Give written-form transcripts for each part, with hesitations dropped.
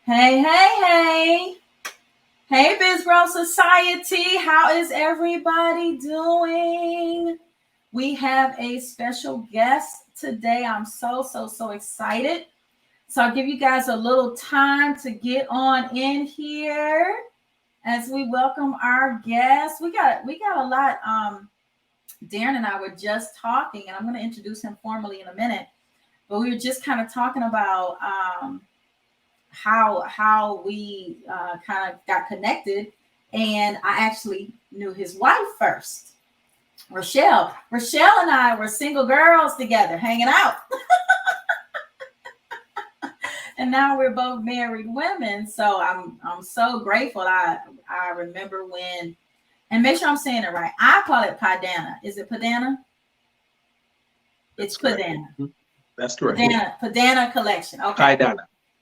Hey, hey, hey. Hey, Biz Growth Society. How is everybody doing? We have a special guest today. I'm so excited. So I'll give you guys a little time to get on in here as we welcome our guest. We got a lot. Darren and I were just talking, and I'm going to introduce him formally in a minute. But we were just kind of talking about how we kind of got connected, and I actually knew his wife first, Rochelle. Rochelle and I were single girls together, hanging out, and now we're both married women. So I'm so grateful. I remember when, and make sure I'm saying it right. I call it Pydana. Is it Pydana? It's Pydana. That's correct. Pydana collection. Okay.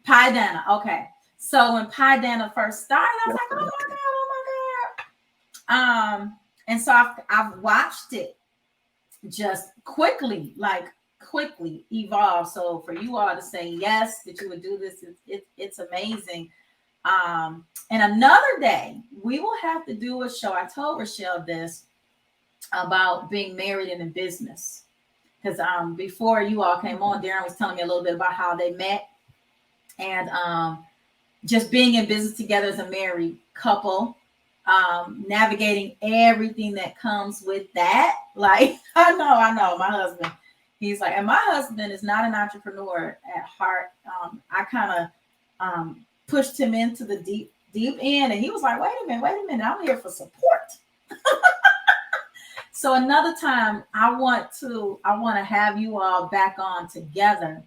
Pydana. Okay. So when Pydana first started, I was like, oh my God. And so I've watched it just quickly evolve. So for you all to say yes, that you would do this, it's amazing. And another day we will have to do a show. I told Rochelle this about being married and in business. Because before you all came on, Darren was telling me a little bit about how they met. And just being in business together as a married couple, navigating everything that comes with that. Like, I know my husband, he's like, and my husband is not an entrepreneur at heart. I kind of pushed him into the deep end, and he was like, wait a minute, I'm here for support. So another time I want to have you all back on together,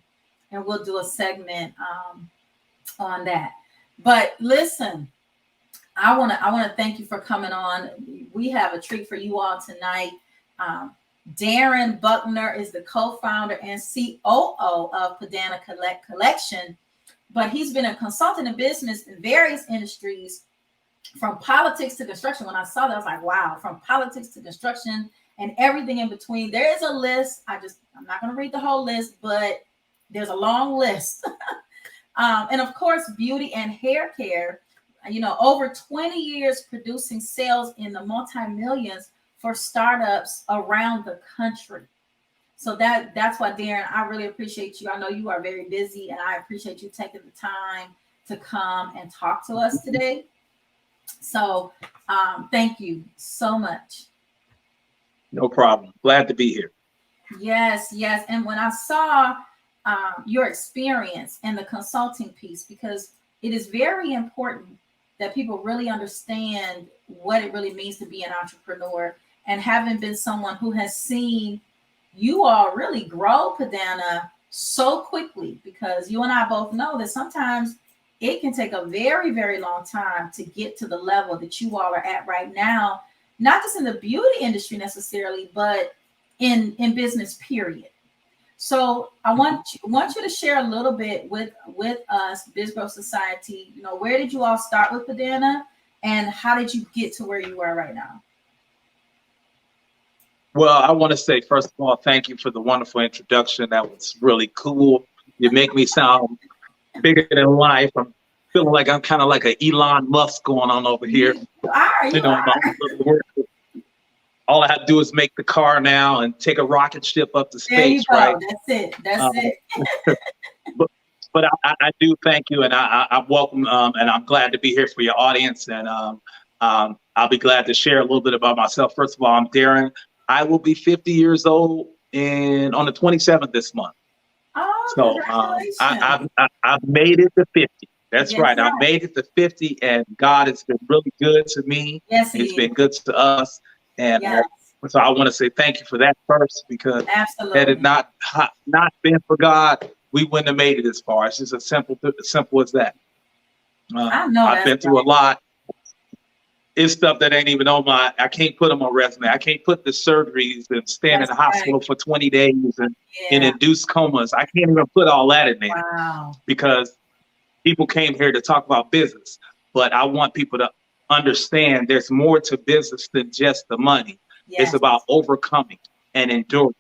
and we'll do a segment on that. But listen, I want to thank you for coming on. We have a treat for you all tonight. Darren Buckner is the co-founder and COO of Pydana Collection, but he's been a consultant in business in various industries, from politics to construction. When I saw that, I was like, wow, from politics to construction and everything in between. There is a list. I'm not going to read the whole list, but there's a long list. And of course, beauty and hair care, over 20 years producing sales in the multi-millions for startups around the country. So that's why, Darren, I really appreciate you. I know you are very busy, and I appreciate you taking the time to come and talk to us today. So thank you so much. No problem. Glad to be here. Yes. And when I saw your experience in the consulting piece, because it is very important that people really understand what it really means to be an entrepreneur, and having been someone who has seen you all really grow Pydana so quickly, because you and I both know that sometimes it can take a very, very long time to get to the level that you all are at right now, not just in the beauty industry necessarily, but in business, period. So I want you to share a little bit with us, Biz Growth Society. Where did you all start with Pydana, and how did you get to where you are right now? Well, I want to say, first of all, thank you for the wonderful introduction. That was really cool. You make me sound bigger than life. I'm feeling like I'm kind of like an Elon Musk going on over here. You are. All I have to do is make the car now and take a rocket ship up to space. There you go. Right? That's it. but I do thank you, and I welcome, and I'm glad to be here for your audience. And I'll be glad to share a little bit about myself. First of all, I'm Darren. I will be 50 years old on the 27th this month. Oh, so I've made it to 50. That's right. I've made it to 50, and God has been really good to me. Yes, He's been good to us. And so I want to say thank you for that first, because had it not been for God, we wouldn't have made it this far. It's just as simple as that. I've been through a lot. It's stuff that ain't even I can't put on my resume. I can't put the surgeries and stand in the hospital for 20 days and induced comas. I can't even put all that in there because people came here to talk about business. But I want people to understand there's more to business than just the money. It's about overcoming and enduring.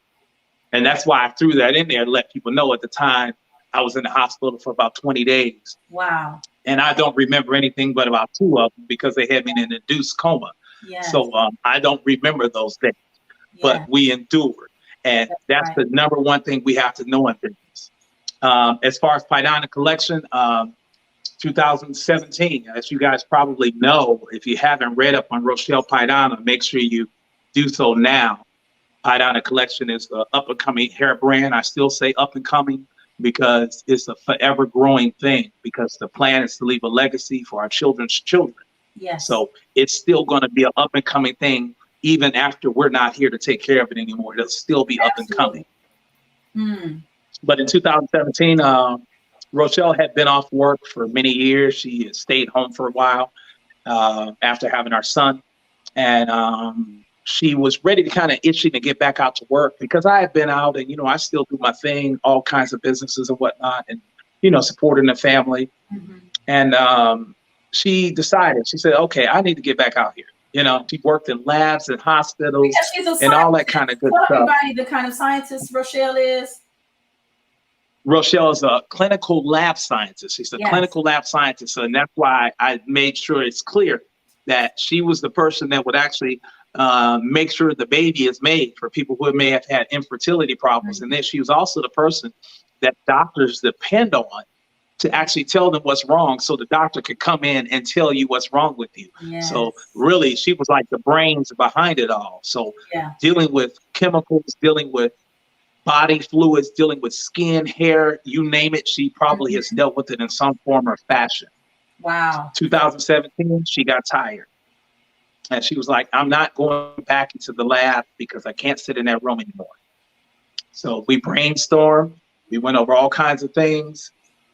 And that's why I threw that in there to let people know at the time I was in the hospital for about 20 days. Wow. And I don't remember anything but about 2 of them because they had me in an induced coma. Yes. So I don't remember those days, but we endured. And that's the number one thing we have to know in business. As far as Pydana collection, 2017, as you guys probably know, if you haven't read up on Rochelle Pydana, make sure you do so now. Pydana collection is an up and coming hair brand. I still say up and coming because it's a forever growing thing, because the plan is to leave a legacy for our children's children. Yes. So it's still going to be an up and coming thing, even after we're not here to take care of it anymore. It'll still be up and coming. But in 2017, Rochelle had been off work for many years. She had stayed home for a while after having our son. And she was ready to kind of itching to get back out to work, because I had been out and, I still do my thing, all kinds of businesses and whatnot, and, supporting the family. And she decided, she said, okay, I need to get back out here. She worked in labs and hospitals and all that kind of good stuff. Tell everybody the kind of scientist Rochelle is. Rochelle is a clinical lab scientist. She's a clinical lab scientist. And that's why I made sure it's clear that she was the person that would actually make sure the baby is made for people who may have had infertility problems. And then she was also the person that doctors depend on to actually tell them what's wrong, so the doctor could come in and tell you what's wrong with you. So really, she was like the brains behind it all. So dealing with chemicals, dealing with body fluids, dealing with skin, hair, you name it, she probably has dealt with it in some form or fashion. Wow. 2017, she got tired. And she was like, I'm not going back into the lab because I can't sit in that room anymore. So we brainstormed, we went over all kinds of things,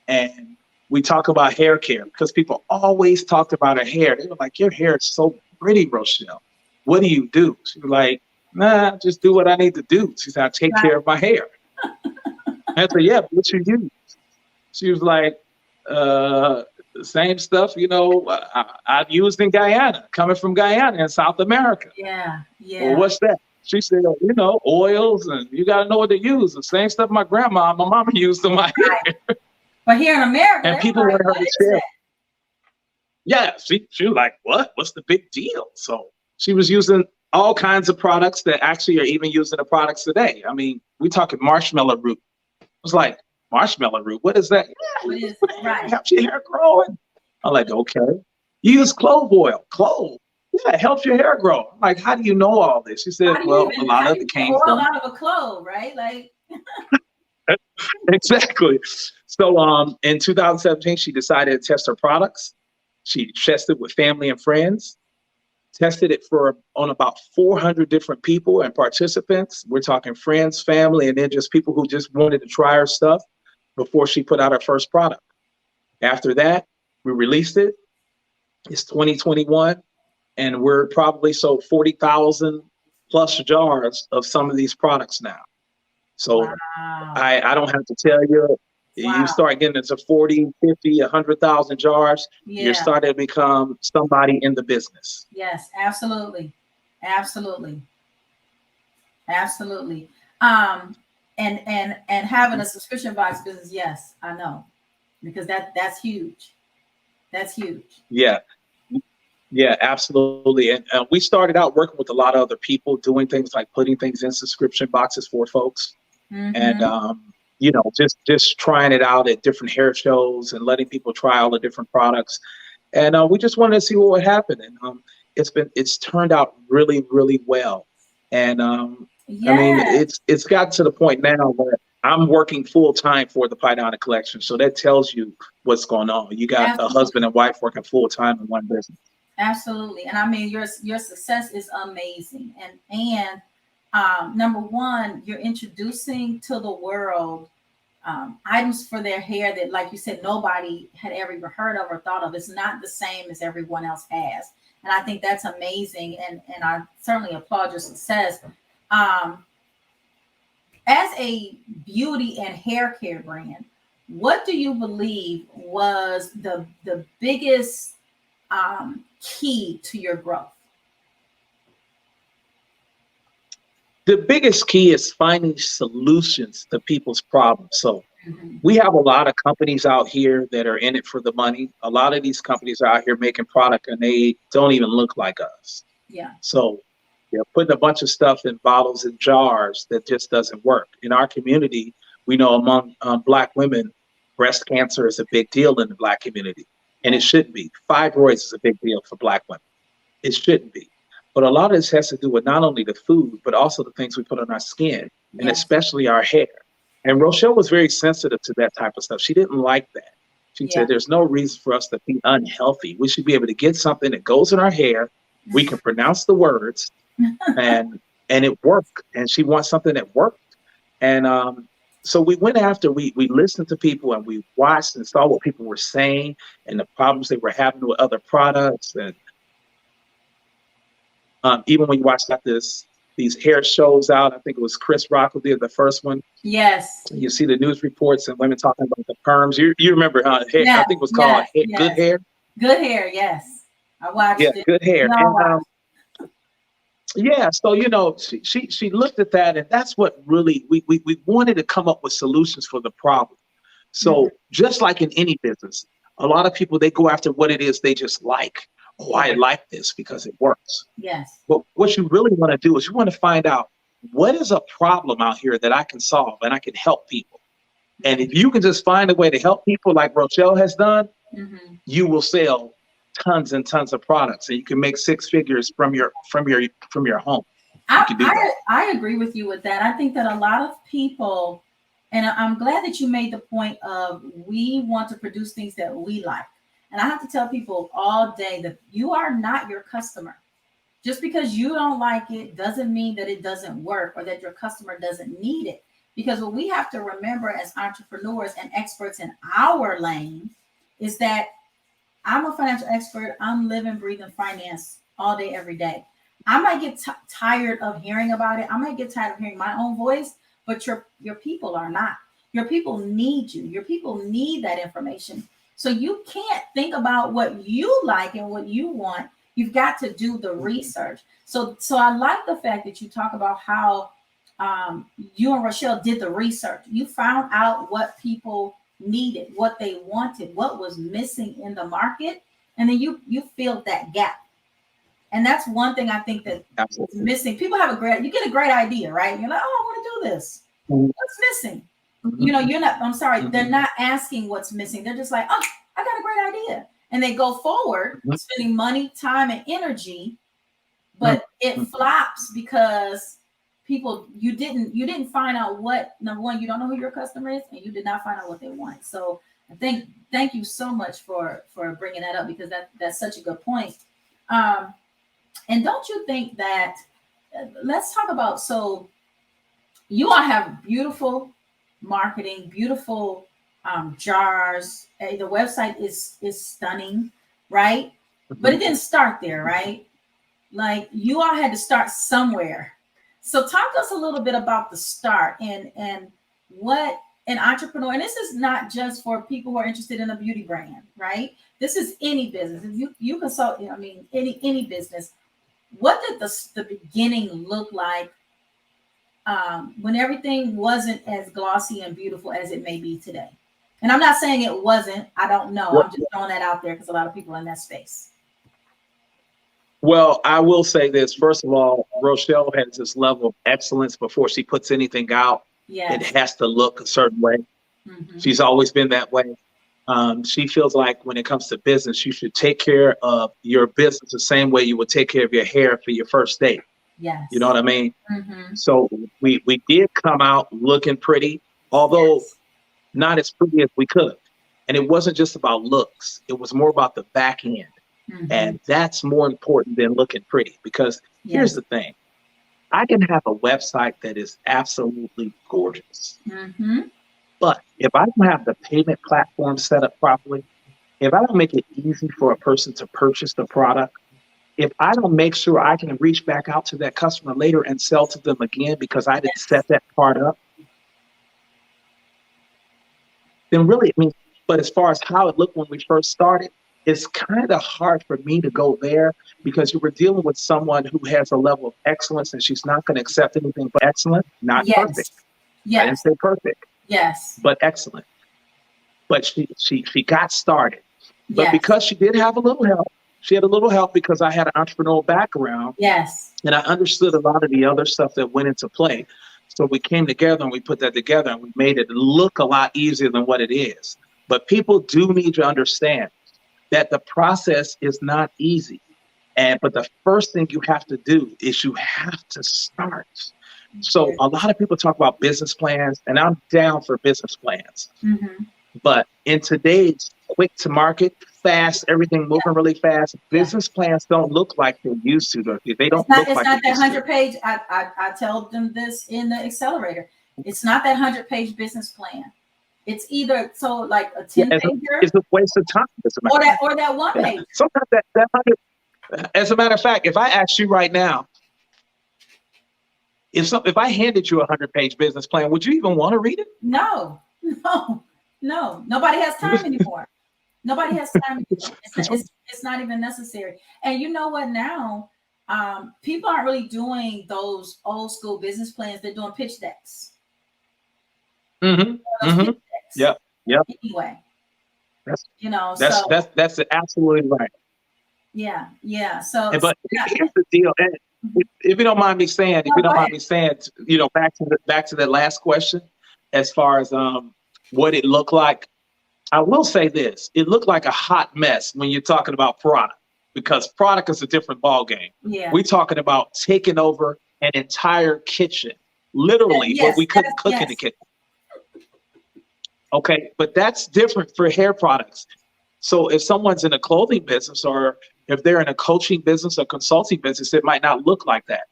and we talk about hair care, because people always talked about her hair. They were like, your hair is so pretty, Rochelle. What do you do? She was like, nah, just do what I need to do. She said, I take care of my hair. I said, yeah, but what you use? She was like, the same stuff, I've used in Guyana, coming from Guyana in South America. Well, what's that? She said, oils, and you got to know what to use. The same stuff my grandma and my mama used on my hair. But here in America, and people wanted her to share. Yeah, she was like, what? What's the big deal? So she was using all kinds of products that actually are even used in the products today. I mean, we talking marshmallow root. I was like, marshmallow root, what is that? What is right? Helps your hair growing. I'm like, okay. You use clove oil. Clove. Yeah, it helps your hair grow. I'm like, how do you know all this? She said, well, a lot of it came from out of a clove, right? Like exactly. So in 2017, she decided to test her products. She tested with family and friends, tested it on about 400 different people and participants. We're talking friends, family, and then just people who just wanted to try her stuff before she put out her first product. After that, we released it. It's 2021, and we're probably sold 40,000 plus jars of some of these products now. So I don't have to tell you, you start getting into 40, 50, 100,000 jars, you're starting to become somebody in the business. Yes, absolutely. Absolutely. Absolutely. And having a subscription box business, yes, I know, because that's huge. That's huge. Yeah. Yeah, absolutely. And we started out working with a lot of other people, doing things like putting things in subscription boxes for folks. And, just trying it out at different hair shows and letting people try all the different products. And we just wanted to see what would happen. And it's turned out really, really well. And I mean, it's got to the point now where I'm working full time for the Pydana collection. So that tells you what's going on. You got a husband and wife working full time in one business. Absolutely. And I mean, your success is amazing. And number one, you're introducing to the world items for their hair that, like you said, nobody had ever even heard of or thought of. It's not the same as everyone else has. And I think that's amazing. And I certainly applaud your success. As a beauty and hair care brand, what do you believe was the biggest key to your growth? The biggest key is finding solutions to people's problems. So We have a lot of companies out here that are in it for the money. A lot of these companies are out here making product and they don't even look like us. Yeah. So they're putting a bunch of stuff in bottles and jars that just doesn't work. In our community, we know among Black women, breast cancer is a big deal in the Black community, and it shouldn't be. Fibroids is a big deal for Black women. It shouldn't be. But a lot of this has to do with not only the food, but also the things we put on our skin, and especially our hair. And Rochelle was very sensitive to that type of stuff. She didn't like that. She said, there's no reason for us to be unhealthy. We should be able to get something that goes in our hair. We can pronounce the words and it worked. And she wants something that worked. And so we went after, we listened to people and we watched and saw what people were saying and the problems they were having with other products. And even when you watch like these hair shows out, I think it was Chris Rock who did the first one. Yes. You see the news reports and women talking about the perms. You remember how hair, I think it was called Good Hair. Good Hair, yes. I watched it. Good Hair. And, so you know, she looked at that, and that's what really we wanted to come up with solutions for the problem. So just like in any business, a lot of people, they go after what it is they just like. Oh, I like this because it works. Yes. But what you really want to do is you want to find out what is a problem out here that I can solve and I can help people. And if you can just find a way to help people like Rochelle has done, you will sell tons and tons of products, and you can make six figures from your home. I agree with you with that. I think that a lot of people, and I'm glad that you made the point of we want to produce things that we like. And I have to tell people all day that you are not your customer. Just because you don't like it doesn't mean that it doesn't work or that your customer doesn't need it. Because what we have to remember as entrepreneurs and experts in our lane is that I'm a financial expert. I'm living, breathing finance all day, every day. I might get tired of hearing about it. I might get tired of hearing my own voice, but your people are not. Your people need you. Your people need that information. So you can't think about what you like and what you want. You've got to do the research. So I like the fact that you talk about how you and Rochelle did the research. You found out what people needed, what they wanted, what was missing in the market, and then you filled that gap. And that's one thing I think that is missing. People have you get a great idea, right? You're like, oh, I want to do this. What's missing? You know, they're not asking what's missing. They're just like, oh, I got a great idea. And they go forward spending money, time, and energy, but it flops because you didn't find out what, number one, you don't know who your customer is, and you did not find out what they want. So I think, thank you so much for bringing that up, because that's such a good point. And don't you think that, let's talk about, so you all have beautiful marketing, beautiful jars. The website is stunning, right? But it didn't start there, right? Like, you all had to start somewhere. So talk to us a little bit about the start and what an entrepreneur, and this is not just for people who are interested in a beauty brand, right? This is any business. If you consult, I mean, any business. What did the beginning look like when everything wasn't as glossy and beautiful as it may be today? And I'm not saying it wasn't. I don't know. I'm just throwing that out there because a lot of people are in that space. Well, I will say this. First of all, Rochelle has this level of excellence before she puts anything out. It has to look a certain way. She's always been that way. She feels like when it comes to business, you should take care of your business the same way you would take care of your hair for your first date. Yes. You know what I mean? So we did come out looking pretty, although not as pretty as we could. And it wasn't just about looks. It was more about the back end. And that's more important than looking pretty, because here's the thing. I can have a website that is absolutely gorgeous. But if I don't have the payment platform set up properly, if I don't make it easy for a person to purchase the product, if I don't make sure I can reach back out to that customer later and sell to them again because I didn't set that part up, then really, I mean, but as far as how it looked when we first started, it's kind of hard for me to go there because you were dealing with someone who has a level of excellence and she's not going to accept anything but excellent, not perfect. I didn't say perfect. Yes. but excellent. But she got started. But Yes. because she did have a little help, she had a little help because I had an entrepreneurial background. Yes. And I understood a lot of the other stuff that went into play. So we came together and we put that together and we made it look a lot easier than what it is. But people do need to understand that the process is not easy. But the first thing you have to do is you have to start. So a lot of people talk about business plans, and I'm down for business plans. Mm-hmm. But in today's quick to market, fast, everything moving really fast, business plans don't look like they used to. They don't look like that 100-page. I tell them this in the accelerator. It's not that 100-page business plan. It's either like a 10-pager. It's a waste of time. Or that 1 page. Sometimes that 100. As a matter of fact, if I asked you right now, if I handed you a 100-page business plan, would you even want to read it? No. Nobody has time anymore. Nobody has time anymore. It's not even necessary. And you know what? Now, people aren't really doing those old school business plans. They're doing pitch decks. Mm-hmm. Yep. Anyway, that's absolutely right. Yeah. So, but here's the deal. And if you don't mind me saying, back to that last question, as far as what it looked like, I will say this: it looked like a hot mess when you're talking about product, because product is a different ballgame. Yeah, we're talking about taking over an entire kitchen, literally, what we couldn't cook in the kitchen. Okay, but that's different for hair products. So if someone's in a clothing business, or if they're in a coaching business or consulting business, it might not look like that.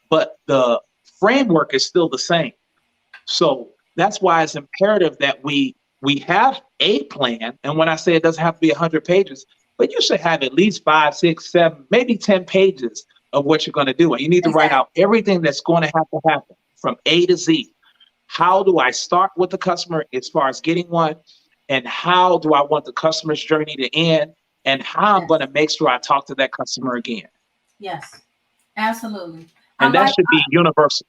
But the framework is still the same. So that's why it's imperative that we have a plan. And when I say it doesn't have to be 100 pages, but you should have at least 5, 6, 7, maybe 10 pages of what you're going to do. And you need to write out everything that's going to have to happen from A to Z. How do I start with the customer as far as getting one? And how do I want the customer's journey to end? And how I'm going to make sure I talk to that customer again. Yes, absolutely. And that should be universal.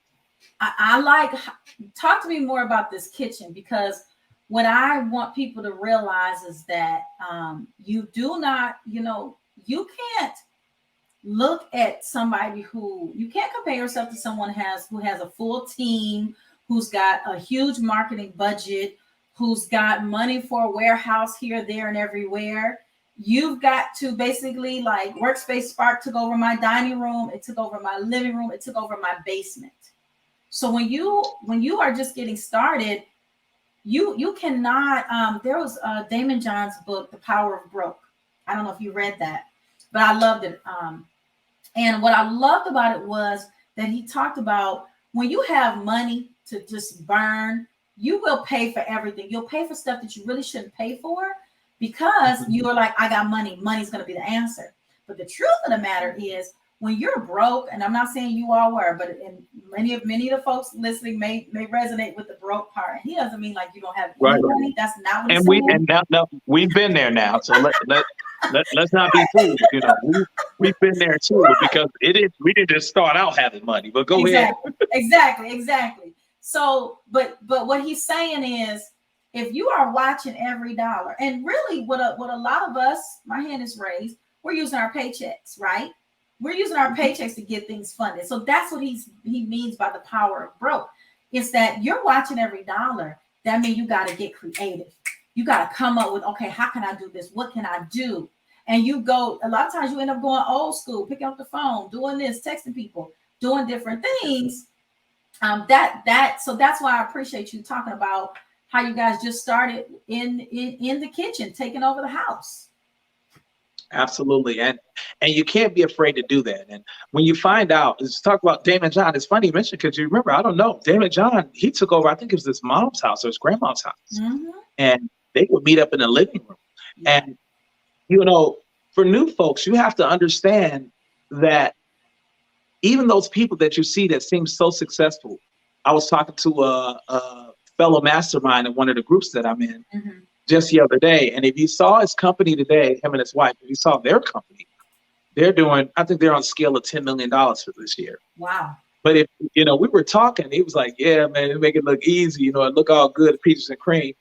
Talk to me more about this kitchen, because what I want people to realize is that you can't look at somebody you can't compare yourself to someone who has a full team, who's got a huge marketing budget, who's got money for a warehouse here, there, and everywhere. You've got to basically, like, Workspace Spark took over my dining room, it took over my living room, it took over my basement. So when you are just getting started, you cannot. There was Damon John's book, The Power of Broke. I don't know if you read that, but I loved it. And what I loved about it was that he talked about, when you have money to just burn, you will pay for everything. You'll pay for stuff that you really shouldn't pay for, because you are like, I got money. Money's going to be the answer. But the truth of the matter is, when you're broke, and I'm not saying you all were, but many of the folks listening may resonate with the broke part. And he doesn't mean like you don't have any money. That's not what he's saying. And we've been there now. So let's not be fooled. We've been there too, because we didn't just start out having money. But go ahead. Exactly. So, but what he's saying is, if you are watching every dollar, and really what a lot of us, my hand is raised, we're using our paychecks, right? We're using our paychecks to get things funded. So that's what he means by the power of broke. It's that you're watching every dollar. That means you got to get creative. You got to come up with, okay, how can I do this? What can I do? And a lot of times you end up going old school, picking up the phone, doing this, texting people, doing different things. So that's why I appreciate you talking about how you guys just started in the kitchen, taking over the house. Absolutely. And you can't be afraid to do that. And when you find out, let's talk about Damon John. It's funny you mentioned, because you remember, I don't know, Damon John, he took over, I think it was his mom's house or his grandma's house. Mm-hmm. And they would meet up in the living room. Yeah. And, for new folks, you have to understand that even those people that you see that seem so successful, I was talking to a fellow mastermind in one of the groups that I'm in. Mm-hmm. Just the other day. And if you saw his company today, him and his wife, if you saw their company, they're doing, I think they're on a scale of $10 million for this year. Wow. But if, we were talking, he was like, yeah, man, make it look easy. It look all good, peaches and cream.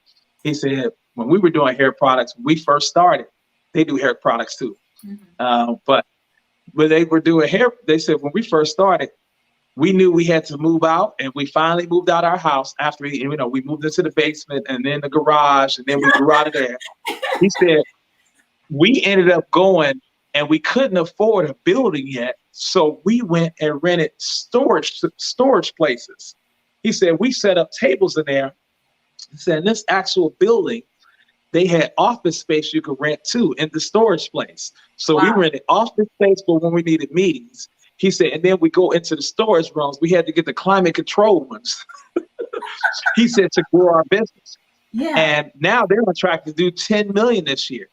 He said, when we were doing hair products, when we first started, they do hair products too. But when they were doing hair, they said, when we first started, we knew we had to move out, and we finally moved out our house after we moved into the basement and then the garage, and then we grew out of there. He said, we ended up going, and we couldn't afford a building yet. So we went and rented storage places. He said, we set up tables in there. He said, in this actual building, they had office space you could rent too in the storage place. So we rented office space for when we needed meetings. He said, and then we go into the storage rooms. We had to get the climate control ones. He said, to grow our business. Yeah. And now they're on track to do 10 million this year.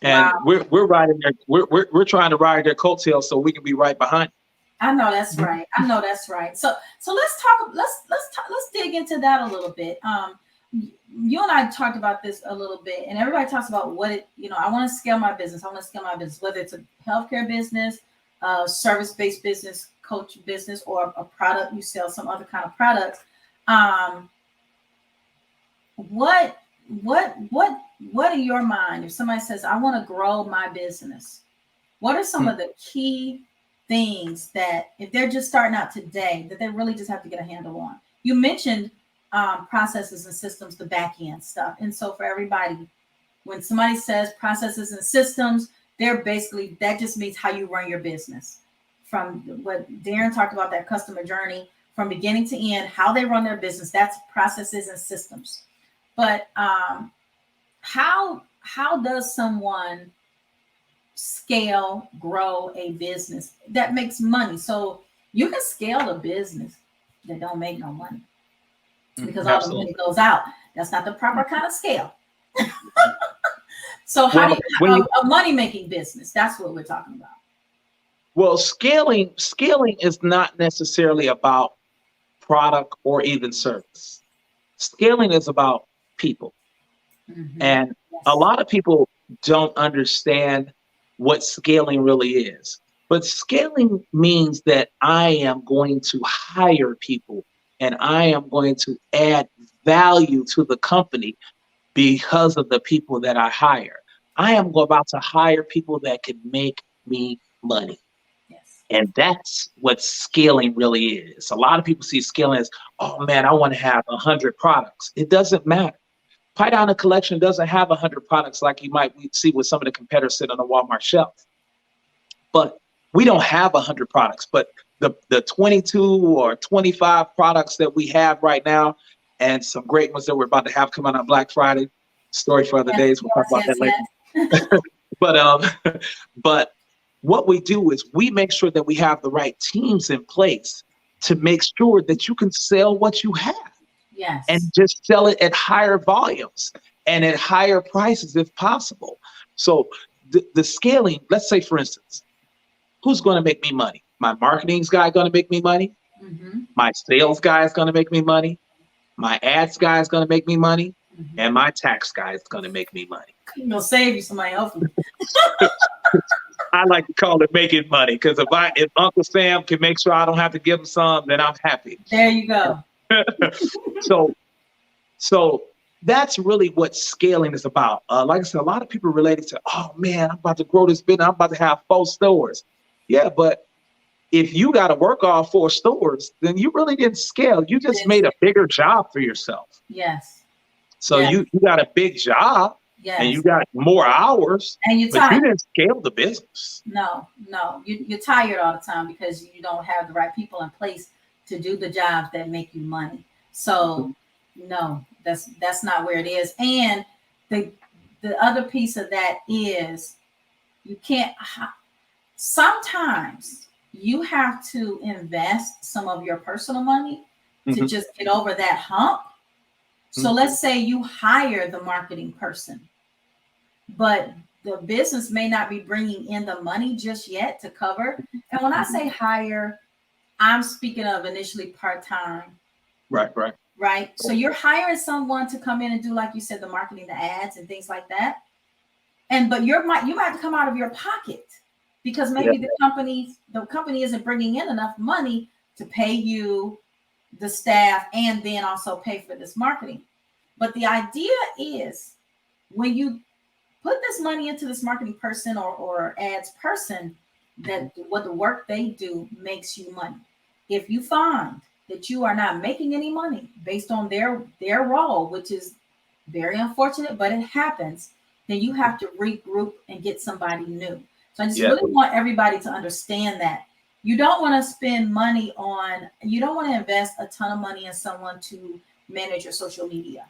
And we're riding their, we're trying to ride their coattails so we can be right behind. I know that's right. I know that's right. So let's dig into that a little bit. You and I talked about this a little bit, and everybody talks about what I want to scale my business. I want to scale my business, whether it's a healthcare business, service-based business, coach business, or a product you sell, some other kind of product. What in your mind, if somebody says, I want to grow my business, what are some of the key things that if they're just starting out today, that they really just have to get a handle on? You mentioned processes and systems, the back end stuff. And so for everybody, when somebody says processes and systems, they're basically, that just means how you run your business. From what Darren talked about, that customer journey from beginning to end, how they run their business, that's processes and systems. But how does someone scale, grow a business that makes money? So you can scale a business that don't make no money because all the money goes out. That's not the proper kind of scale. So how do you a money-making business? That's what we're talking about. Well, scaling is not necessarily about product or even service. Scaling is about people. And a lot of people don't understand what scaling really is. But scaling means that I am going to hire people and I am going to add value to the company because of the people that I hire. I am about to hire people that can make me money. Yes. And that's what scaling really is. A lot of people see scaling as, oh man, I want to have 100 products. It doesn't matter. Pydana collection doesn't have 100 products like you might see with some of the competitors sit on the Walmart shelf. But we don't have 100 products. But the 22 or 25 products that we have right now, and some great ones that we're about to have come out on Black Friday, story for other days. We'll talk about that later. But what we do is we make sure that we have the right teams in place to make sure that you can sell what you have. Yes. And just sell it at higher volumes and at higher prices if possible. So the scaling, let's say, for instance, who's going to make me money? My marketing guy going to make me money. My sales guy is going to make me money. My ads guy is going to make me money. And my tax guy is going to make me money. I'm going to save you somebody else. I like to call it making money, because if Uncle Sam can make sure I don't have to give him some, then I'm happy. There you go. So that's really what scaling is about. Like I said, a lot of people related to, oh man, I'm about to grow this business. I'm about to have 4 stores. Yeah, but if you got to work all 4 stores, then you really didn't scale. You just made a bigger job for yourself. Yes. So you got a big job. Yes. And you got more hours, and you didn't scale the business. No, you're tired all the time because you don't have the right people in place to do the jobs that make you money. So no, that's not where it is. And the other piece of that is you can't. Sometimes you have to invest some of your personal money to just get over that hump. So let's say you hire the marketing person, but the business may not be bringing in the money just yet to cover. And when I say hire, I'm speaking of initially part-time. Right. So you're hiring someone to come in and do, like you said, the marketing, the ads and things like that. But you might have to come out of your pocket because maybe the company isn't bringing in enough money to pay you, the staff, and then also pay for this marketing. But the idea is when you put this money into this marketing person or ads person, that what the work they do makes you money. If you find that you are not making any money based on their role, which is very unfortunate, but it happens, then you have to regroup and get somebody new. So I just really want everybody to understand that you don't want to spend money on, you don't want to invest a ton of money in someone to manage your social media.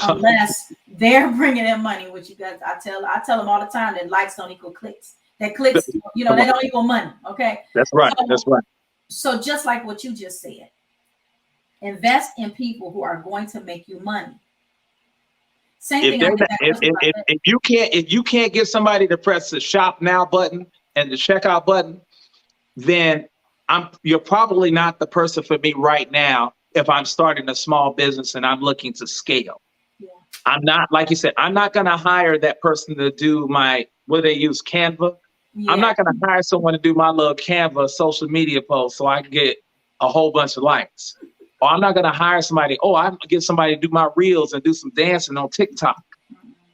Unless they're bringing in money, which you guys, I tell them all the time that likes don't equal clicks. That clicks, they don't equal money. Okay. That's right. That's right. So just like what you just said, invest in people who are going to make you money. Same thing. If you can't get somebody to press the shop now button and the checkout button, then you're probably not the person for me right now. If I'm starting a small business and I'm looking to scale. Yeah. I'm not, like you said, I'm not going to hire that person to do what they use, Canva. Yeah. I'm not going to hire someone to do my little Canva social media post so I can get a whole bunch of likes. Or I'm not going to hire somebody, I'm going to get somebody to do my reels and do some dancing on TikTok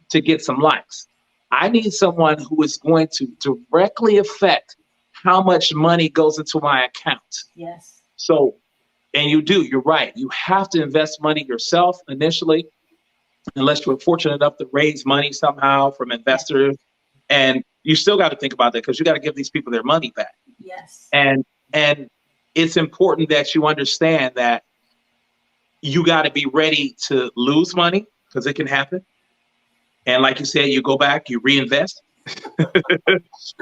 to get some likes. I need someone who is going to directly affect how much money goes into my account. Yes. So, and you're right. You have to invest money yourself initially, unless you're fortunate enough to raise money somehow from investors. And you still got to think about that because you got to give these people their money back. Yes. And it's important that you understand that you got to be ready to lose money because it can happen. And like you said, you go back, you reinvest.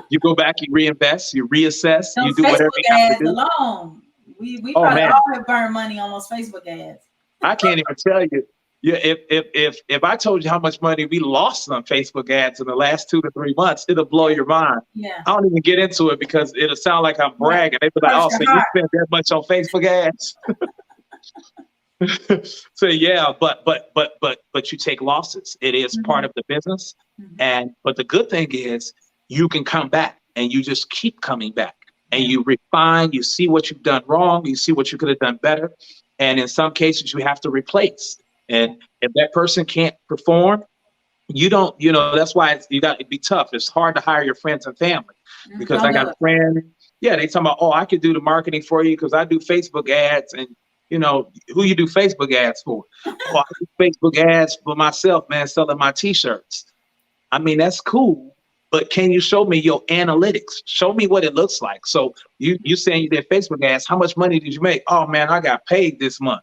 You go back, you reinvest, you reassess, you do whatever you have to do. Alone. We probably all have burned money on those Facebook ads. I can't even tell you. If I told you how much money we lost on Facebook ads in the last 2 to 3 months, it'll blow your mind. Yeah. I don't even get into it because it'll sound like I'm bragging. They'll be like, "Oh, so you spent that much on Facebook ads?" So yeah, but you take losses. It is part of the business. But the good thing is you can come back and you just keep coming back and you refine, you see what you've done wrong, you see what you could have done better. And in some cases you have to replace. And if that person can't perform, that's why you got to be tough. It's hard to hire your friends and family because I got a friend. Yeah. They talking about, I could do the marketing for you because I do Facebook ads and who you do Facebook ads for? I do Facebook ads for myself, man, selling my t-shirts. I mean, that's cool, but can you show me your analytics? Show me what it looks like. So you saying you did Facebook ads, how much money did you make? Oh man, I got paid this month.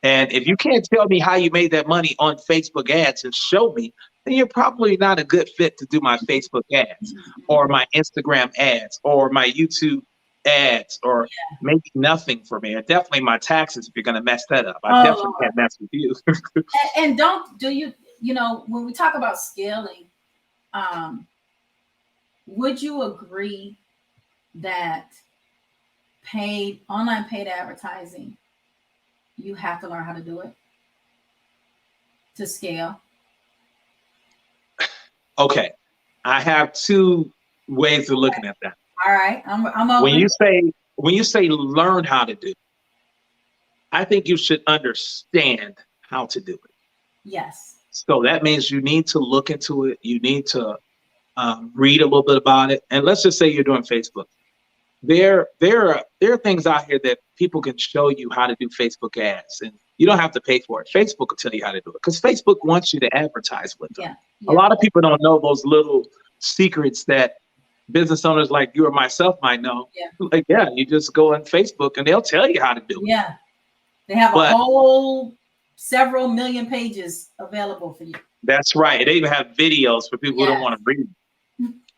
And if you can't tell me how you made that money on Facebook ads and show me, then you're probably not a good fit to do my Facebook ads or my Instagram ads or my YouTube ads or maybe nothing for me. And definitely my taxes if you're going to mess that up. I definitely can't mess with you. And when we talk about scaling, would you agree that online paid advertising, you have to learn how to do it to scale? Okay. I have 2 ways of looking at that. All right. I'm open. When you say learn how to do, I think you should understand how to do it. Yes. So that means you need to look into it. You need to read a little bit about it. And let's just say you're doing Facebook. There are things out here that people can show you how to do Facebook ads, and you don't have to pay for it. Facebook will tell you how to do it because Facebook wants you to advertise with them. Yeah. A lot of people don't know those little secrets that business owners like you or myself might know. Yeah. You just go on Facebook and they'll tell you how to do it. Yeah. They have a whole several million pages available for you. That's right. They even have videos for people who don't want to read.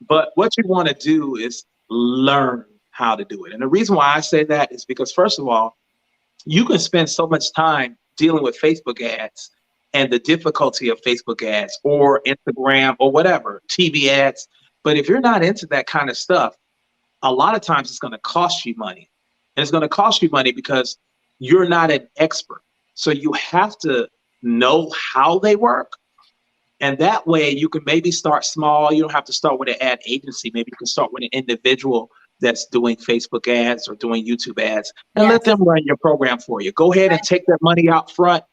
But what you want to do is learn how to do it. And the reason why I say that is because, first of all, you can spend so much time dealing with Facebook ads and the difficulty of Facebook ads or Instagram or whatever, TV ads. But if you're not into that kind of stuff, a lot of times it's going to cost you money. And it's going to cost you money because you're not an expert. So you have to know how they work. And that way you can maybe start small. You don't have to start with an ad agency. Maybe you can start with an individual that's doing Facebook ads or doing YouTube ads, and let them run your program for you. Go ahead and take that money out front,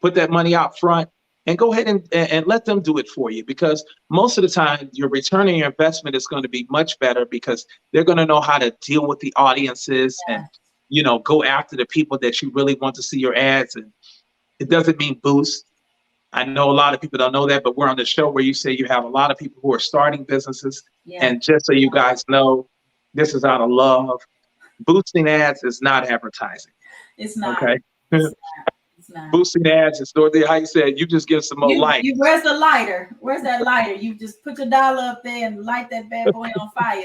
put that money out front, and go ahead and let them do it for you, because most of the time your return on your investment is going to be much better, because they're going to know how to deal with the audiences and, you know, go after the people that you really want to see your ads. And it doesn't mean boost. I know a lot of people don't know that, but we're on the show where you say you have a lot of people who are starting businesses. And just so you guys know, this is out of love. Boosting ads is not advertising. It's not. Okay. It's not. Boosting ads is, Dorethia, how you said, you just give some more light. Where's the lighter? Where's that lighter? You just put your dollar up there and light that bad boy on fire.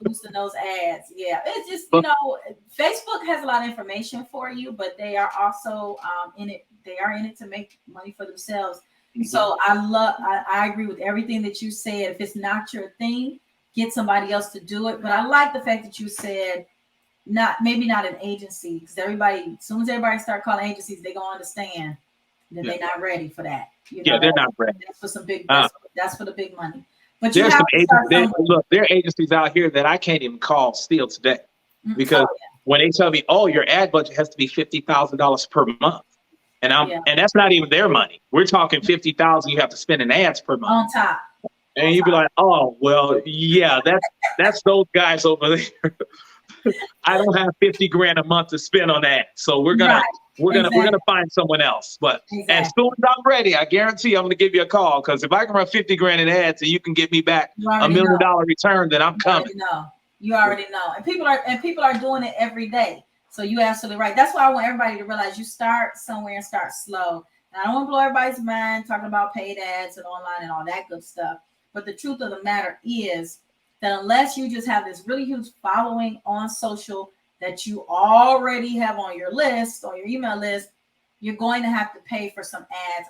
Boosting those ads. Yeah. It's just, you know, Facebook has a lot of information for you, but they are also in it. They are in it to make money for themselves. So I agree with everything that you said. If it's not your thing, get somebody else to do it. But I like the fact that you said maybe not an agency, because as soon as everybody start calling agencies, they're gonna understand that they're not ready for that. You know, they're not ready. That's for some big. That's for the big money. But there's some agencies. Look, there are agencies out here that I can't even call still today, because when they tell me, "Oh, your ad budget has to be $50,000 per month," and and that's not even their money. We're talking $50,000 you have to spend in ads per month on top. And you'd be like, "Oh, well, yeah, that's those guys over there." I don't have 50 grand a month to spend on that, so we're gonna find someone else. But as soon as I'm ready, I guarantee I'm gonna give you a call, because if I can run 50 grand in ads and you can get me back $1 million return, then I'm coming. You already know, and people are doing it every day. So you're absolutely right. That's why I want everybody to realize you start somewhere and start slow. And I don't want to blow everybody's mind talking about paid ads and online and all that good stuff. But the truth of the matter is that unless you just have this really huge following on social that you already have on your list, on your email list, you're going to have to pay for some ads.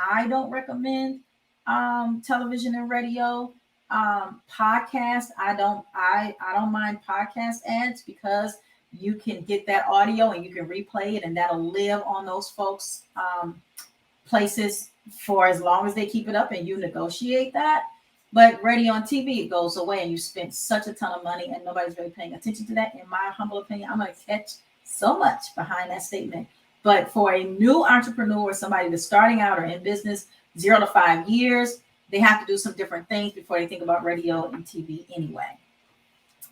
I don't recommend television and radio, podcast. I don't mind podcast ads, because you can get that audio and you can replay it, and that'll live on those folks' places for as long as they keep it up and you negotiate that. But radio and TV, it goes away, and you spend such a ton of money and nobody's really paying attention to that. In my humble opinion, I'm going to catch so much behind that statement. But for a new entrepreneur, somebody that's starting out or in business 0 to 5 years, they have to do some different things before they think about radio and TV anyway.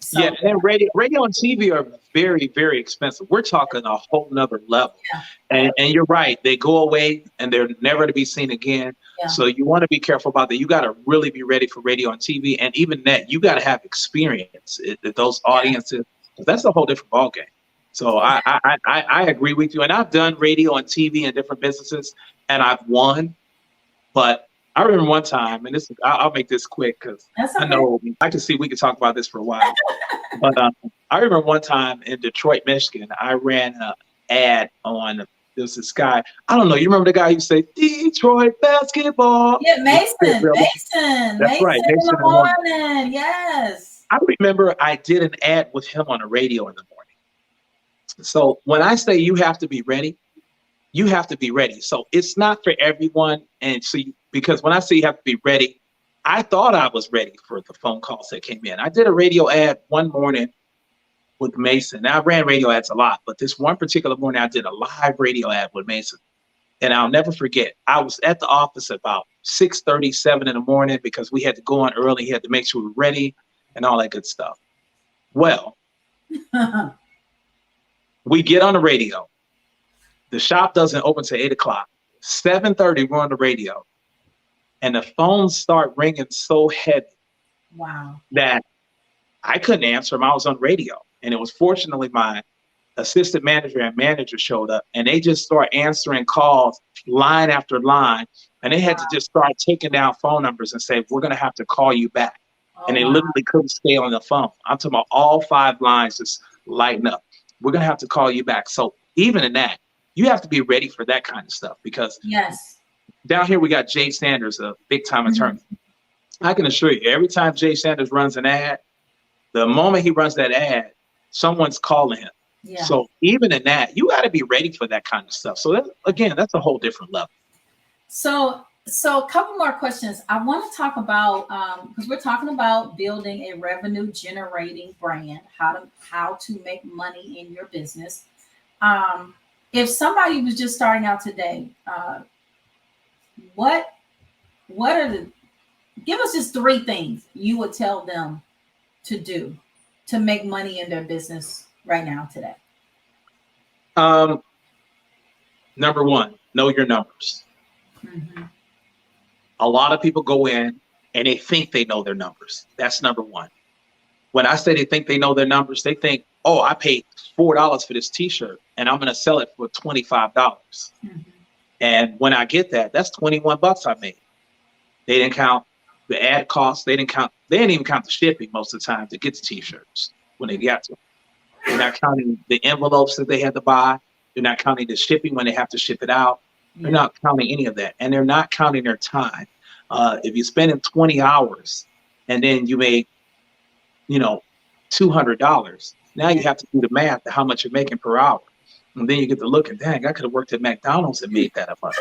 So, and then radio and TV are very, very expensive. We're talking a whole nother level. And you're right. They go away and they're never to be seen again. So you want to be careful about that. You got to really be ready for radio and TV. And even that, you got to have experience at those audiences. That's a whole different ballgame. So I agree with you. And I've done radio and TV in different businesses, and I've won. But I remember one time, and I'll make this quick, because I know I can see we could talk about this for a while. But I remember one time in Detroit, Michigan, I ran an ad on, there's this guy, I don't know, you remember the guy who said Detroit basketball? Yeah, Mason. That's right. Mason in the morning. Yes. I remember I did an ad with him on the radio in the morning. So when I say you have to be ready, you have to be ready. So it's not for everyone. And so because when I say you have to be ready, I thought I was ready for the phone calls that came in. I did a radio ad one morning with Mason. Now, I ran radio ads a lot, but this one particular morning I did a live radio ad with Mason. And I'll never forget, I was at the office about 6:37 in the morning, because we had to go on early. He had to make sure we were ready and all that good stuff. Well, we get on the radio. The shop doesn't open till 8 o'clock. 7:30, we're on the radio. And the phones start ringing so heavy that I couldn't answer them. I was on radio. And it was fortunately my assistant manager and manager showed up, and they just started answering calls line after line. And they had to just start taking down phone numbers and say, we're going to have to call you back. And they literally couldn't stay on the phone. I'm talking about all 5 lines just lighting up. We're going to have to call you back. So even in that, you have to be ready for that kind of stuff, because down here we got Jay Sanders, a big time attorney. I can assure you, every time Jay Sanders runs an ad, the moment he runs that ad, someone's calling him. So even in that, you got to be ready for that kind of stuff. So that, again, that's a whole different level. So So a couple more questions. I want to talk about, because we're talking about building a revenue generating brand, how to make money in your business. If somebody was just starting out today, what are give us just 3 things you would tell them to do to make money in their business right now today? Number 1, know your numbers. Mm-hmm. A lot of people go in and they think they know their numbers. That's number 1. When I say they think they know their numbers, they think, oh, I paid $4 for this t-shirt and I'm going to sell it for $25. Mm-hmm. And when I get that, that's $21 I made. They didn't count the ad costs. They didn't even count the shipping most of the time to get the t-shirts when they got to them. They're not counting the envelopes that they had to buy. They're not counting the shipping when they have to ship it out. They're not counting any of that. And they're not counting their time. If you spend 20 hours and then you make, $200, now you have to do the math to how much you're making per hour. And then you get to look and dang, I could have worked at McDonald's and made that much.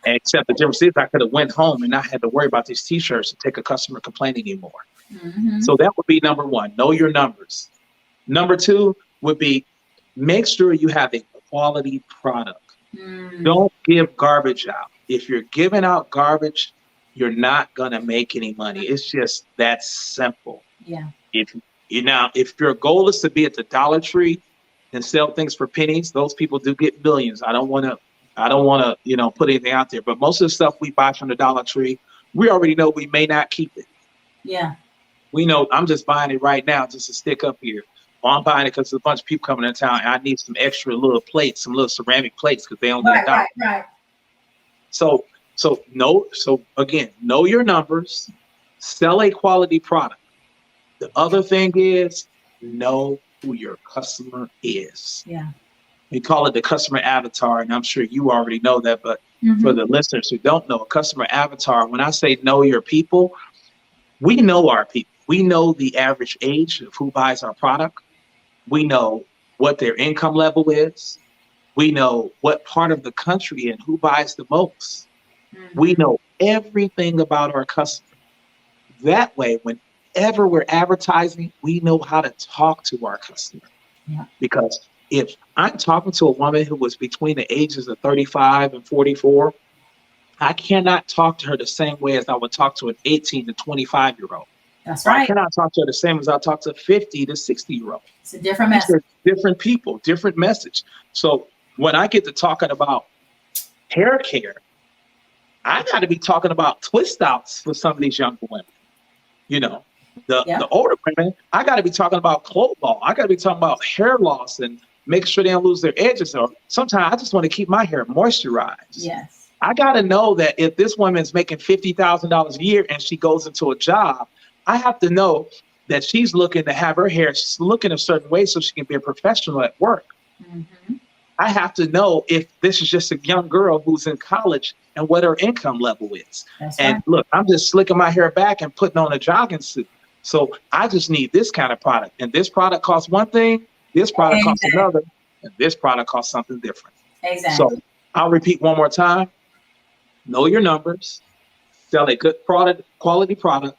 Except the difference is I could have went home and not had to worry about these t-shirts and take a customer complaint anymore. Mm-hmm. So that would be number 1, know your numbers. Number 2 would be make sure you have a quality product. Don't give garbage out. If you're giving out garbage, you're not going to make any money. It's just that simple. Yeah. If your goal is to be at the Dollar Tree and sell things for pennies, those people do get millions. I don't want to, put anything out there. But most of the stuff we buy from the Dollar Tree, we already know we may not keep it. Yeah. We know I'm just buying it right now just to stick up here. Well, I'm buying it because there's a bunch of people coming in town and I need some extra little plates, some little ceramic plates because they don't get $1. Right. So again, know your numbers, sell a quality product. The other thing is know who your customer is. Yeah. We call it the customer avatar, and I'm sure you already know that, but for the listeners who don't know, a customer avatar, when I say know your people, we know our people. We know the average age of who buys our product. We know what their income level is. We know what part of the country and who buys the most. Mm-hmm. We know everything about our customer. That way, whenever we're advertising, we know how to talk to our customer. Yeah. Because if I'm talking to a woman who was between the ages of 35 and 44, I cannot talk to her the same way as I would talk to an 18 to 25-year-old. That's right. I cannot talk to her the same as I talk to a 50 to 60-year-old. It's a different message. Different people, different message. So when I get to talking about hair care, I got to be talking about twist outs for some of these younger women. The older women, I got to be talking about clothes ball. I got to be talking about hair loss and making sure they don't lose their edges. Or sometimes I just want to keep my hair moisturized. Yes. I got to know that if this woman's making $50,000 a year and she goes into a job, I have to know that she's looking to have her hair looking a certain way so she can be a professional at work. Mm-hmm. I have to know if this is just a young girl who's in college and what her income level is. That's and right. Look, I'm just slicking my hair back and putting on a jogging suit. So I just need this kind of product. And this product costs one thing, this product costs another, and this product costs something different. Exactly. So I'll repeat one more time. Know your numbers, sell a good product, quality product,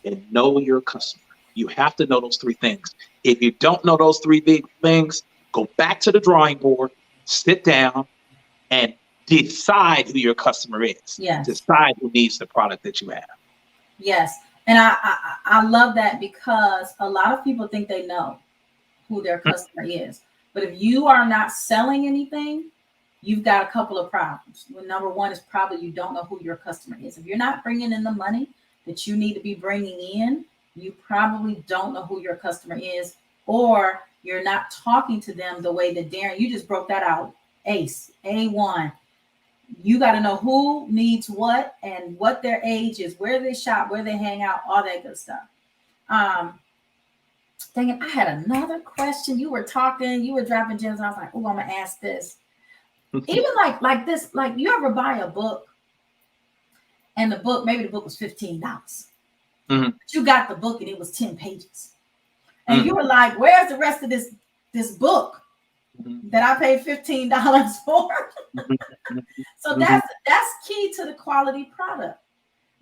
and know your customer. You have to know those 3 things. If you don't know those 3 big things, go back to the drawing board, sit down, and decide who your customer is. Yes. Decide who needs the product that you have. Yes. And I love that because a lot of people think they know who their customer is. But if you are not selling anything, you've got a couple of problems. Well, number 1 is probably you don't know who your customer is. If you're not bringing in the money that you need to be bringing in, you probably don't know who your customer is, or you're not talking to them the way that Darren, you just broke that out. Ace, A1. You got to know who needs what and what their age is, where they shop, where they hang out, all that good stuff. Dang it, I had another question. You were talking, you were dropping gems, and I was like, oh, I'm going to ask this. Even like this, like you ever buy a book and maybe the book was $15. Mm-hmm. But you got the book and it was 10 pages. And you were like, where's the rest of this book? that I paid $15 for. So that's key to the quality product.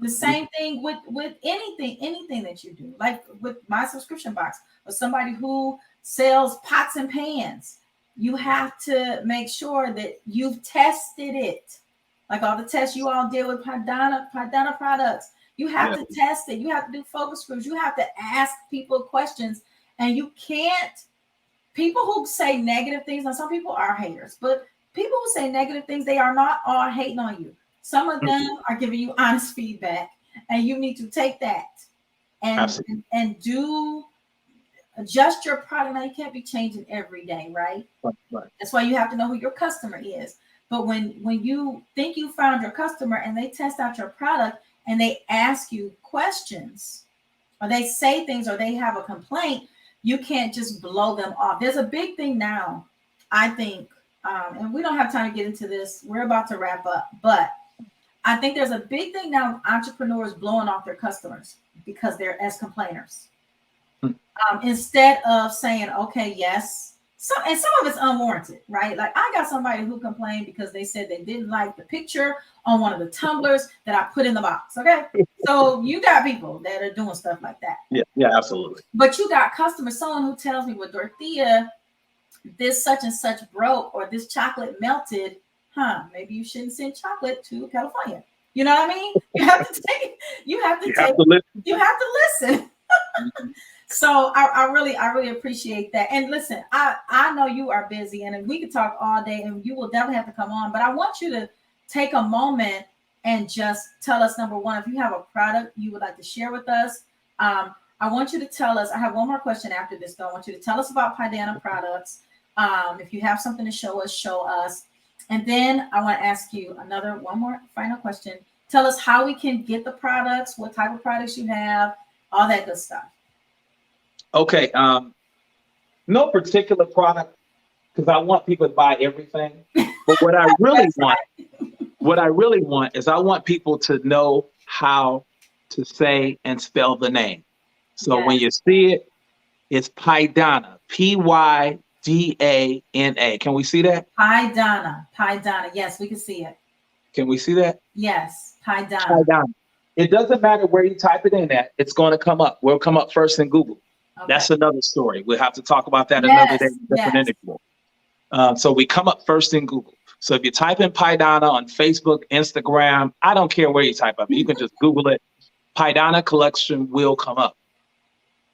The same thing with anything that you do, like with my subscription box, or somebody who sells pots and pans. You have to make sure that you've tested it, like all the tests you all did with Pydana products. You have to test it. You have to do focus groups. You have to ask people questions, and you can't. People who say negative things, now some people are haters, but people who say negative things, they are not all hating on you. Some of them are giving you honest feedback, and you need to take that and do adjust your product. Now, you can't be changing every day, right? Right. That's why you have to know who your customer is. But when you think you found your customer and they test out your product and they ask you questions, or they say things, or they have a complaint, you can't just blow them off. There's a big thing now, I think, and we don't have time to get into this. We're about to wrap up, but I think there's a big thing now, entrepreneurs blowing off their customers because they're as complainers. Instead of saying, okay, yes. And some of it's unwarranted, right? Like I got somebody who complained because they said they didn't like the picture on one of the tumblers that I put in the box. Okay. So you got people that are doing stuff like that. Yeah, absolutely. But you got customers, someone who tells me, well, Dorethia, this such and such broke, or this chocolate melted. Maybe you shouldn't send chocolate to California. You know what I mean? You have to listen. So I really appreciate that. And listen, I know you are busy, and we could talk all day, and you will definitely have to come on, but I want you to take a moment and just tell us, number one, if you have a product you would like to share with us. I want you to tell us, I have one more question after this, though. I want you to tell us about Pydana products. If you have something to show us. And then I want to ask you one more final question. Tell us how we can get the products, what type of products you have, all that good stuff. Okay. No particular product, because I want people to buy everything. But what I really want is I want people to know how to say and spell the name. So when you see it, it's Pydana, Pydana. Can we see that? Pydana. Yes, we can see it. Can we see that? Yes, Pydana. It doesn't matter where you type it in at, it's going to come up. We'll come up first in Google. Okay. That's another story. We'll have to talk about that another day. Different interview. So we come up first in Google. So if you type in Pydana on Facebook, Instagram, I don't care where you type up. You can just Google it. Pydana Collection will come up.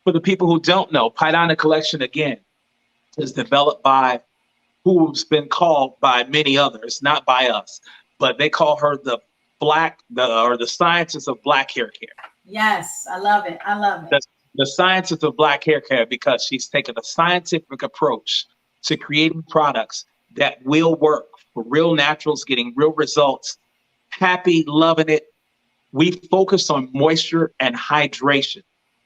For the people who don't know, Pydana Collection, again, is developed by who's been called by many others, not by us, but they call her the scientist of black hair care. Yes, I love it. The scientist of black hair care, because she's taken a scientific approach to creating products that will work for real naturals, getting real results, happy, loving it. We focus on moisture and hydration.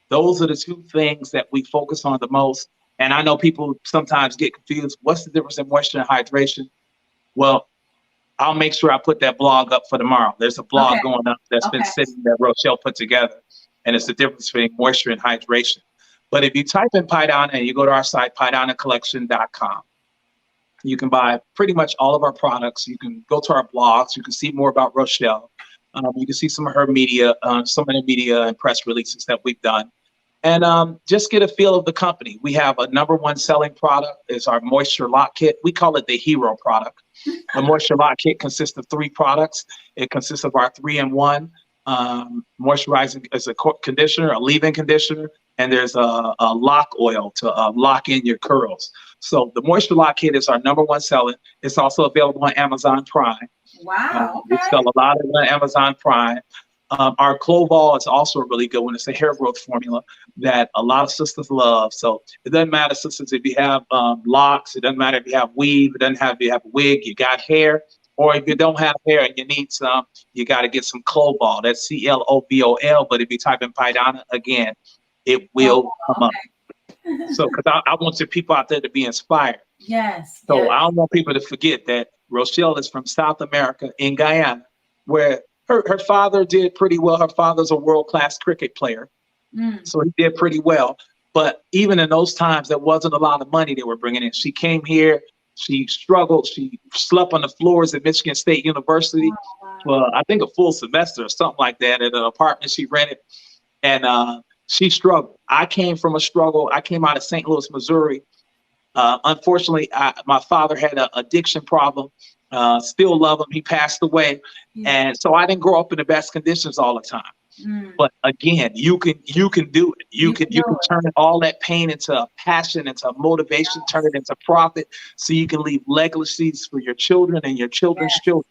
Those are the two things that we focus on the most. And I know people sometimes get confused. What's the difference in moisture and hydration? Well, I'll make sure I put that blog up for tomorrow. There's a blog going up that's been sitting that Rochelle put together. And it's the difference between moisture and hydration. But if you type in Pydana and you go to our site, pydanacollection.com, you can buy pretty much all of our products. You can go to our blogs. You can see more about Rochelle. You can see some of her media, some of the media and press releases that we've done. And just get a feel of the company. We have a #1 selling product is our Moisture Lock Kit. We call it the hero product. The Moisture Lock Kit consists of 3 products. It consists of our 3-in-1 moisturizing as a conditioner, a leave-in conditioner, and there's a lock oil to lock in your curls. So the Moisture Lock Kit is our #1 selling. It's also available on Amazon Prime. Wow. We sell a lot of it on Amazon Prime. Our Clovol is also a really good one. It's a hair growth formula that a lot of sisters love. So it doesn't matter, sisters, if you have locks. It doesn't matter if you have weave. It doesn't have if you have a wig. You got hair. Or if you don't have hair and you need some, you got to get some Clovol. That's CLOVOL. But if you type in Pydana, again, it will come up. So because I want the people out there to be inspired. Yes. So I don't want people to forget that Rochelle is from South America in Guyana, where her father did pretty well. Her father's a world-class cricket player. So he did pretty well. But even in those times, there wasn't a lot of money they were bringing in. She came here She struggled. She slept on the floors at Michigan State University for, I think, a full semester or something like that at an apartment she rented. And she struggled. I came from a struggle. I came out of St. Louis, Missouri. Unfortunately, my father had an addiction problem. Still love him. He passed away. And so I didn't grow up in the best conditions all the time. But again, you can do it. You can turn all that pain into a passion, into a motivation, turn it into profit, so you can leave legacies for your children and your children's children.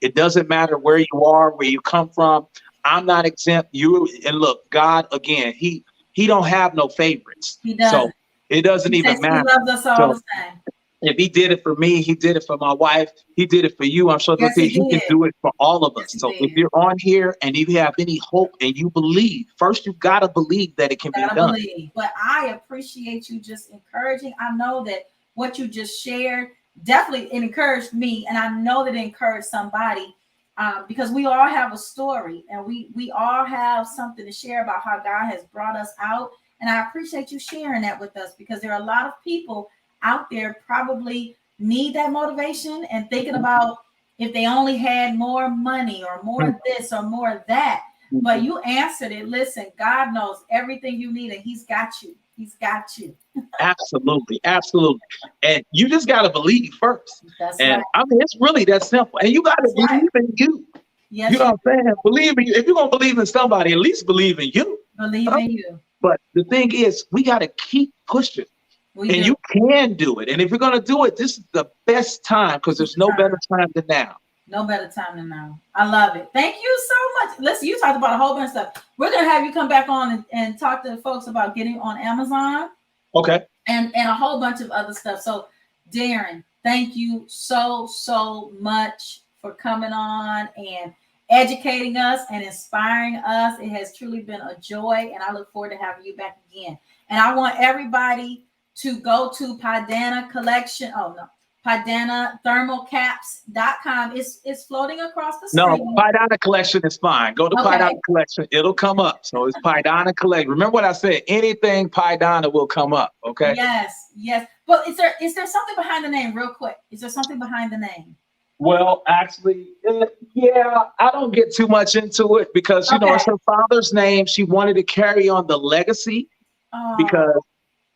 It doesn't matter where you are, where you come from. I'm not exempt. And look, God, again, he don't have no favorites. He does. So it doesn't even matter. He loves us all the same. If he did it for me, he did it for my wife, he did it for you. I'm sure that he can do it for all of us. So if you're on here and you have any hope and you believe, first you've got to believe that it can be done. But I appreciate you just encouraging. I know that what you just shared definitely encouraged me, and I know that it encouraged somebody, because we all have a story, and we all have something to share about how God has brought us out. And I appreciate you sharing that with us, because there are a lot of people out there probably need that motivation and thinking about if they only had more money or more this or more that. But you answered it. Listen, God knows everything you need, and he's got you. He's got you. Absolutely. Absolutely. And you just got to believe first. That's and right. I mean, it's really that simple. And you got to believe in you. Yes, you know what I'm saying? Believe in you. If you're going to believe in somebody, at least believe in you. Believe in you. But the thing is, we got to keep pushing. You can do it. And if you're going to do it, this is the best time, because there's no better time than now. No better time than now. I love it. Thank you so much. Listen, you talked about a whole bunch of stuff. We're going to have you come back on and talk to the folks about getting on Amazon. Okay. And a whole bunch of other stuff. So, Darren, thank you so much for coming on and educating us and inspiring us. It has truly been a joy, and I look forward to having you back again. And I want everybody to go to Pydana Collection. Oh, no. PydanaThermalCaps.com. It's floating across the screen. No, Pydana Collection is fine. Go to Pydana Collection. It'll come up. So it's Pydana Collection. Remember what I said? Anything Pydana will come up. Okay. Yes. But is there something behind the name, real quick? Is there something behind the name? Well, actually, yeah, I don't get too much into it, because you know, it's her father's name. She wanted to carry on the legacy, because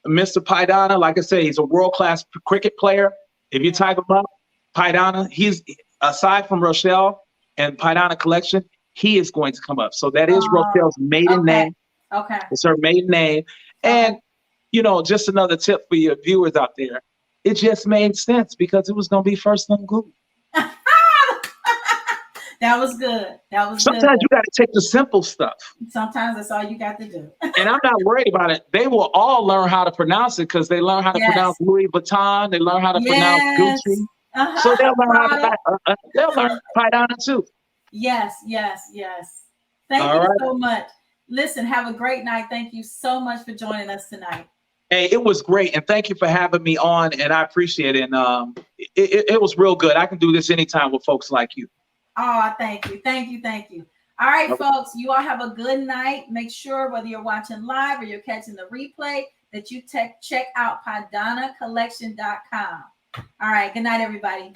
Mr. Pydana, like I say, he's a world-class cricket player. If you type him up, Pydana, he's, aside from Rochelle and Pydana Collection, he is going to come up. So that is Rochelle's maiden name. Okay. It's her maiden name. And, you know, just another tip for your viewers out there. It just made sense, because it was going to be first on Google. That was good. Sometimes you got to take the simple stuff. Sometimes that's all you got to do. And I'm not worried about it. They will all learn how to pronounce it, because they learn how to pronounce Louis Vuitton. They learn how to pronounce Gucci. So they'll learn Pydana too. Yes. Thank you so much. Listen, have a great night. Thank you so much for joining us tonight. Hey, it was great. And thank you for having me on. And I appreciate it. And it was real good. I can do this anytime with folks like you. Oh, thank you. All right, folks, you all have a good night. Make sure, whether you're watching live or you're catching the replay, that you check out PydanaCollection.com. All right, good night, everybody.